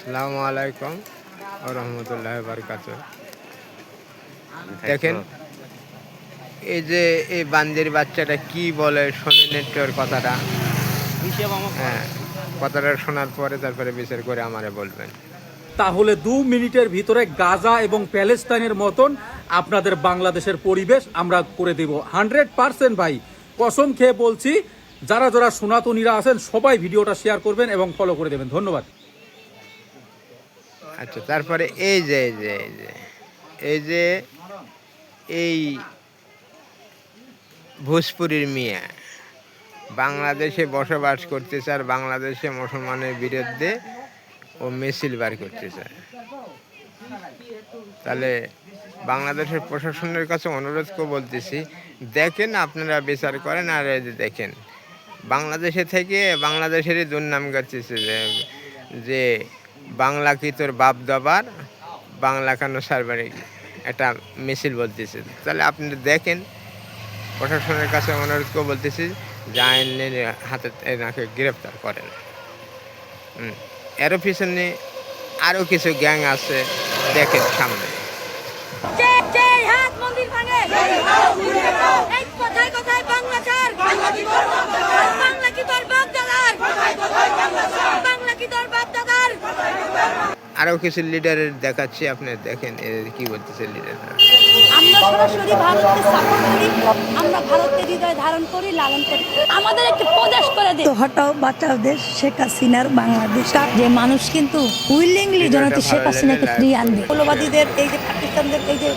আসসালামু আলাইকুম ওয়া রাহমাতুল্লাহি ওয়া বারাকাতুহু। দেখেন এই যে এই বান্দির বাচ্চাটা কি বলে শোনেন একটু ওর কথাটা। হ্যাঁ, কথাটা শোনার পরে তারপরে বিচার করে আমারে বলবেন। তাহলে 2 মিনিটের ভিতরে গাজা এবং প্যালেস্তাইনের মতন আপনাদের বাংলাদেশের পরিবেশ আমরা করে দেব 100% ভাই, কসম খেয়ে বলছি। যারা যারা সনাতনীরা আছেন সবাই ভিডিওটা শেয়ার করবেন এবং ফলো করে দেবেন। ধন্যবাদ। আচ্ছা, তারপরে এই যে এই ভোজপুরীর মিয়া বাংলাদেশে বসবাস করতে চায়, বাংলাদেশে মুসলমানের বিরুদ্ধে ও মিছিল বার করতে চায়। তাহলে বাংলাদেশের প্রশাসনের কাছে অনুরোধ করে বলতেছি, দেখেন আপনারা বিচার করেন। আর এই যে দেখেন বাংলাদেশে থেকে বাংলাদেশেরই দুর্নাম করতেছে যে বাংলা কি তোর বাপ দাবার, বাংলা কেন সার্ভারে একটা মিছিল বলতেছে। তাহলে আপনারা দেখেন, প্রশাসনের কাছে অনুরোধ করে বলতেছি যে আইনের হাতে এনাকে গ্রেপ্তার করেন। এরও পিছনে আরও কিছু গ্যাং আছে, দেখেন সামনে। আরও কিছু লিডারের দেখাচ্ছি, আপনি দেখেন কি বলতেছে লিডাররা। আমরা সরাসরি ভারতকে সাপোর্ট করি, আমরা ভারতের হৃদয় ধারণ করি, লালন করি। আমাদের একটু প্রদেশ করে দিন। তো হটাও বাঁচাও দেশ শেখ হাসিনার বাংলাদেশ। যে মানুষ কিন্তু উইলিংলি জনতা শেখ হাসিনাকে ফিরিয়ে আনবে। মৌলবাদীদের এই যে পাকিস্তানদের এই যে